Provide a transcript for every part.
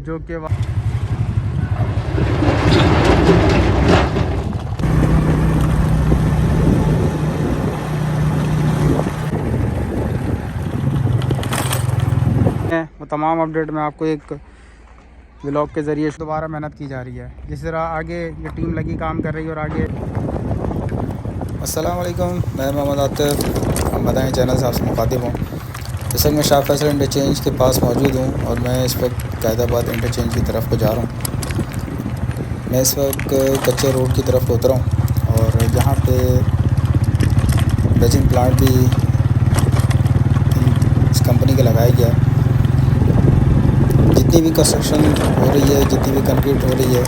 जो कि वो तमाम अपडेट में आपको एक व्लॉग के ज़रिए दोबारा मेहनत की जा रही है। जिस तरह आगे ये टीम लगी काम कर रही है और आगे। अस्सलाम वालेकुम, मैं मोहम्मद आतिफ मदानी चैनल से आपसे मुखातिब हूँ। इस वक्त मैं शाह फैसल इंटरचेंज के पास मौजूद हूँ और मैं इस वक्त कायदाबाद इंटरचेंज की तरफ को जा रहा हूँ। मैं इस वक्त कच्चे रोड की तरफ को उतरा हूँ और यहाँ पे बेजिंग प्लांट भी इस कंपनी का लगाया गया है। जितनी भी कंस्ट्रक्शन हो रही है, जितनी भी कंक्रीट हो रही है,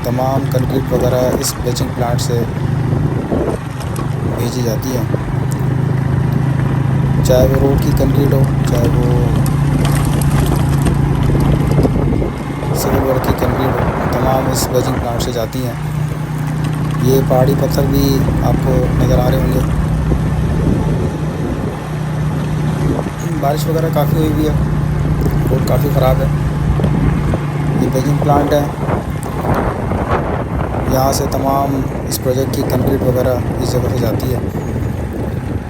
तमाम कंक्रीट वगैरह इस बेजिंग प्लांट से भेजी जाती है। चाहे वो रोड की कंक्रीट हो, चाहे वो सिविल वर्क की कंक्रीट हो, तमाम इस बेजिंग प्लांट से जाती हैं। ये पहाड़ी पत्थर भी आपको नज़र आ रहे होंगे। बारिश वगैरह काफ़ी हुई हुई है, रोड काफ़ी ख़राब है। ये बेजिंग प्लांट है, यहाँ से तमाम इस प्रोजेक्ट की कंक्रीट वगैरह इस जगह से जाती है।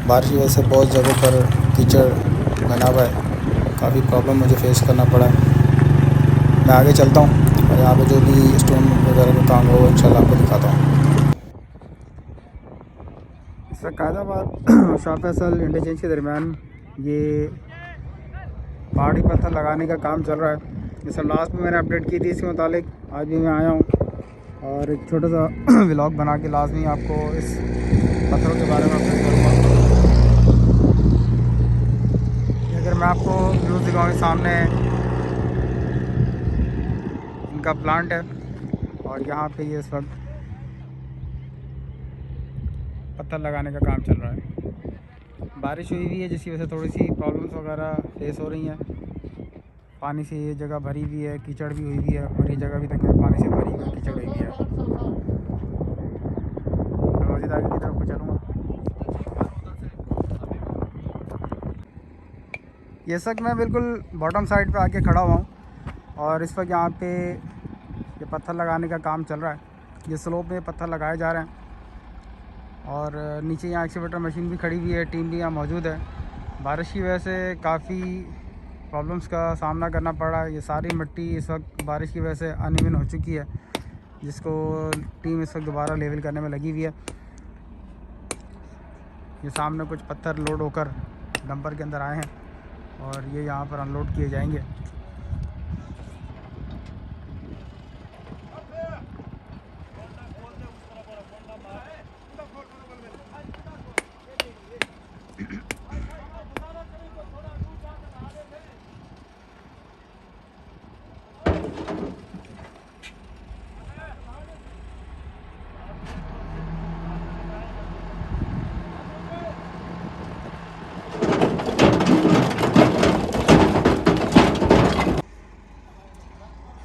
बारिश की वजह से बहुत जगहों पर कीचड़ बना हुआ है, काफ़ी प्रॉब्लम मुझे फेस करना पड़ा है। मैं आगे चलता हूँ और यहाँ पे जो भी स्टोन वगैरह का काम हो इंशाल्लाह आपको दिखाता हूँ। इस वक्त कायदाबाद शाह फैसल इंटरचेंज के दरमियान ये पहाड़ी पत्थर लगाने का काम चल रहा है। जैसे लास्ट में मैंने अपडेट की थी इसके मुतालिक, आज भी मैं आया हूँ और एक छोटा सा व्लॉग बना के लाजमी आपको इस पत्थरों के बारे में अपडेट करूँगा। अगर मैं आपको व्यूज़ दिखाऊँ, सामने इनका प्लांट है और यहाँ पे ये इस वक्त पत्थर लगाने का काम चल रहा है। बारिश हुई हुई है जिसकी वजह से थोड़ी सी प्रॉब्लम्स वगैरह फेस हो रही हैं। पानी से ये जगह भरी हुई है, कीचड़ भी हुई हुई है और ये जगह भी तकरीबन पानी से भरी हुई है, कीचड़ हुई हुई है। मैं मज़ीद आगे की तरफ को चलूँगा। ये वक्त मैं बिल्कुल बॉटम साइड पे आके खड़ा हुआ हूँ और इस वक्त यहाँ पे ये पत्थर लगाने का काम चल रहा है। ये स्लोप में पत्थर लगाए जा रहे हैं और नीचे यहाँ एक्सीवेटर मशीन भी खड़ी हुई है, टीम भी यहाँ मौजूद है। बारिश की वजह से काफ़ी प्रॉब्लम्स का सामना करना पड़ रहा है। ये सारी मिट्टी इस वक्त बारिश की वजह से अनइवन हो चुकी है, जिसको टीम इस वक्त दोबारा लेवल करने में लगी हुई है। ये सामने कुछ पत्थर लोड होकर डंपर के अंदर आए हैं और ये यहाँ पर अनलोड किए जाएंगे।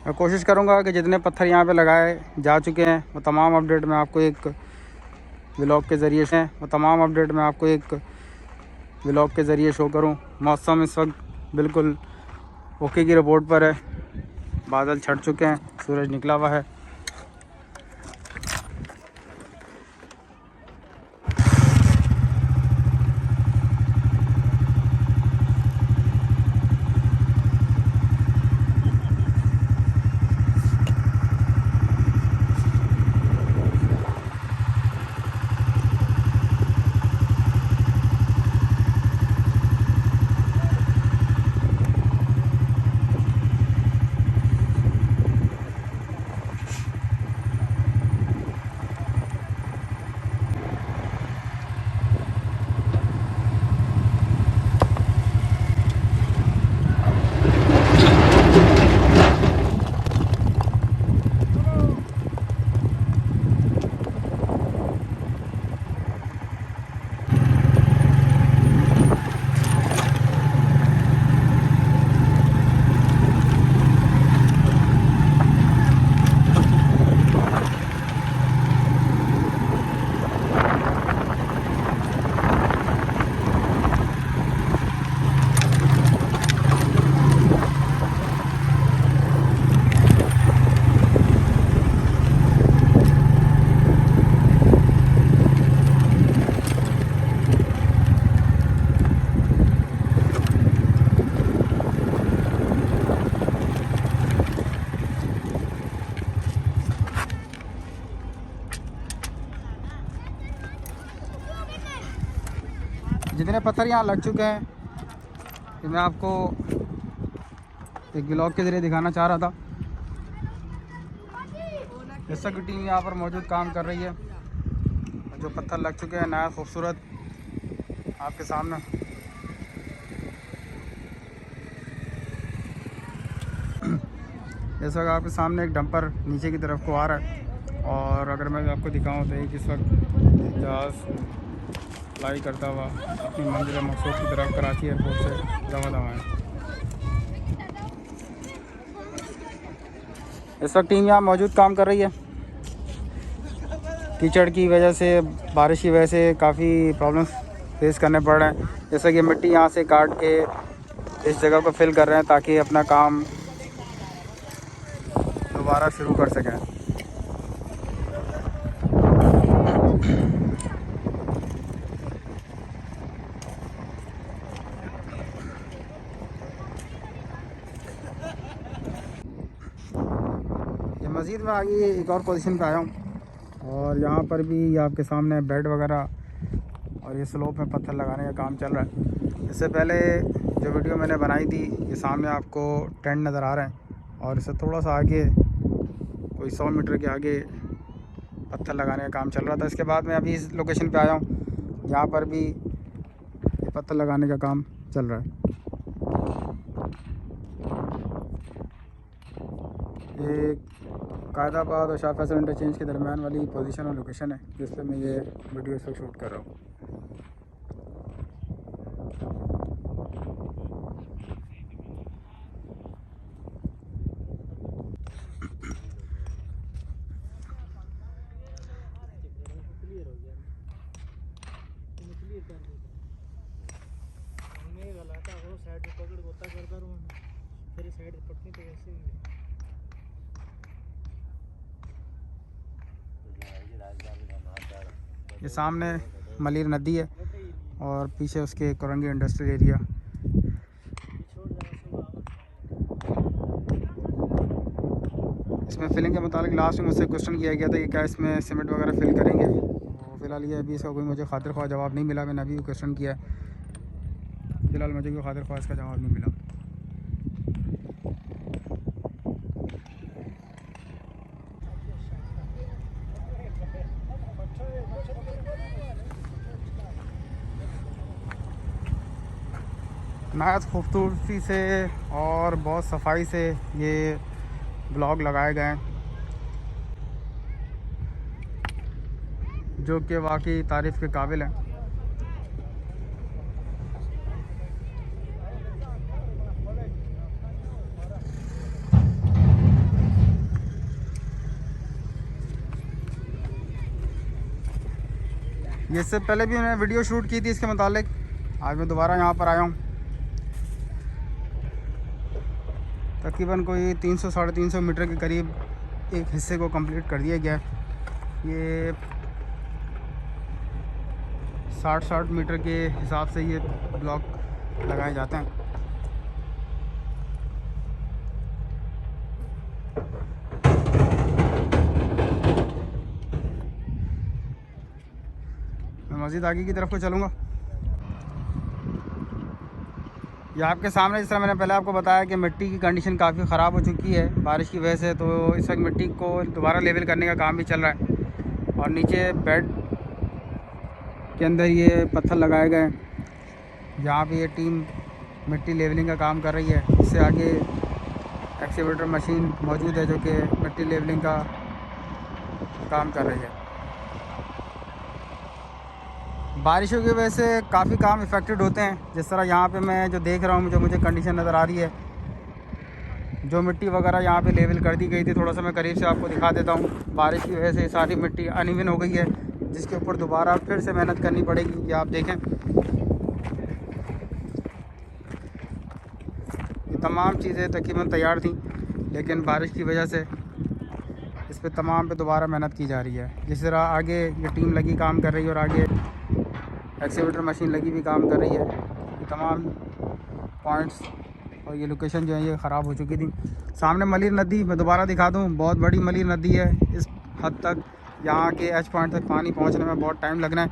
मैं कोशिश करूँगा कि जितने पत्थर यहाँ पे लगाए जा चुके हैं वो तमाम अपडेट मैं आपको एक व्लॉग के ज़रिए शो करूँ। मौसम इस वक्त बिल्कुल ओके की रिपोर्ट पर है, बादल छट चुके हैं, सूरज निकला हुआ है। जितने पत्थर यहाँ लग चुके हैं ये मैं आपको एक ब्लॉग के ज़रिए दिखाना चाह रहा था। जैसा कि टीम यहाँ पर मौजूद काम कर रही है, जो पत्थर लग चुके हैं नया खूबसूरत आपके सामने। जैसा कि आपके सामने एक डंपर नीचे की तरफ को आ रहा है, और अगर मैं आपको दिखाऊं तो एक इस वक्त जहाज़ फ्लाई करता हुआ अपनी मंजिल मकसूद की तरफ कराची एयरपोर्ट से रवाना हुआ है। इस वक्त टीम यहाँ मौजूद काम कर रही है। कीचड़ की वजह से, बारिश की वजह से काफ़ी प्रॉब्लम्स फेस करने पड़ रहे हैं। जैसे कि मिट्टी यहाँ से काट के इस जगह को फिल कर रहे हैं ताकि अपना काम दोबारा शुरू कर सकें। ये मज़ीद में आगे एक और पोजीशन पे आया हूँ, और यहाँ पर भी आपके सामने बेड वगैरह और ये स्लोप में पत्थर लगाने का काम चल रहा है। इससे पहले जो वीडियो मैंने बनाई थी, ये सामने आपको टेंट नज़र आ रहे हैं, और इससे थोड़ा सा आगे कोई 100 मीटर के आगे पत्थर लगाने का काम चल रहा था। इसके बाद मैं अभी इस लोकेशन पे आया हूँ, यहाँ पर भी पत्थर लगाने का काम चल रहा है। ये कायदाबाद और शाह फैसल इंटरचेंज के दरमियान वाली पोजीशन और लोकेशन है जिस पर मैं ये वीडियो से शूट कर रहा हूँ। ये सामने मलिर नदी है और पीछे उसके कोरंगी इंडस्ट्रियल एरिया। इसमें फिलिंग के मुताबिक लास्ट में मुझसे क्वेश्चन किया गया था कि क्या इसमें सीमेंट वगैरह फिल करेंगे, तो फ़िलहाल ये अभी इसका कोई मुझे खातिर ख्वाह जवाब नहीं मिला। मैंने अभी भी क्वेश्चन किया, फ़िलहाल मुझे कोई खातिर ख्वाह इसका जवाब नहीं मिला। नहायत खूबसूरती से और बहुत सफाई से ये ब्लॉग लगाए गए हैं, जो कि वाकई तारीफ़ के काबिल हैं। ये इससे पहले भी मैंने वीडियो शूट की थी इसके मुतालिक। आज मैं दोबारा यहाँ पर आया हूँ। तकरीबन कोई 300-350 मीटर के करीब एक हिस्से को कंप्लीट कर दिया गया है। ये 60 मीटर के हिसाब से ये ब्लॉक लगाए जाते हैं। मैं मज़ीद आगे की तरफ को चलूँगा। ये आपके सामने, जिस तरह मैंने पहले आपको बताया कि मिट्टी की कंडीशन काफ़ी ख़राब हो चुकी है बारिश की वजह से, तो इस वक्त मिट्टी को दोबारा लेवल करने का काम भी चल रहा है। और नीचे बेड के अंदर ये पत्थर लगाए गए हैं जहाँ पे ये टीम मिट्टी लेवलिंग का काम कर रही है। इससे आगे एक्सीवेटर मशीन मौजूद है जो कि मिट्टी लेवलिंग का काम कर रही है। बारिशों की वजह से काफ़ी काम इफ़ेक्टेड होते हैं। जिस तरह यहाँ पे मैं जो देख रहा हूँ, जो मुझे कंडीशन नज़र आ रही है, जो मिट्टी वगैरह यहाँ पे लेवल कर दी गई थी, थोड़ा सा मैं करीब से आपको दिखा देता हूँ। बारिश की वजह से सारी मिट्टी अनइवन हो गई है, जिसके ऊपर दोबारा फिर से मेहनत करनी पड़ेगी। ये आप देखें, ये तमाम चीज़ें तकरीबन तैयार थी, लेकिन बारिश की वजह से इस पर तमाम पे दोबारा मेहनत की जा रही है। जिस तरह आगे ये टीम लगी काम कर रही है और आगे एक्सीवेटर मशीन लगी भी काम कर रही है। ये तमाम पॉइंट्स और ये लोकेशन जो है ये ख़राब हो चुकी थी। सामने मलिर नदी मैं दोबारा दिखा दूँ, बहुत बड़ी मलिर नदी है। इस हद तक यहाँ के एच पॉइंट तक पानी पहुँचने में बहुत टाइम लगना है।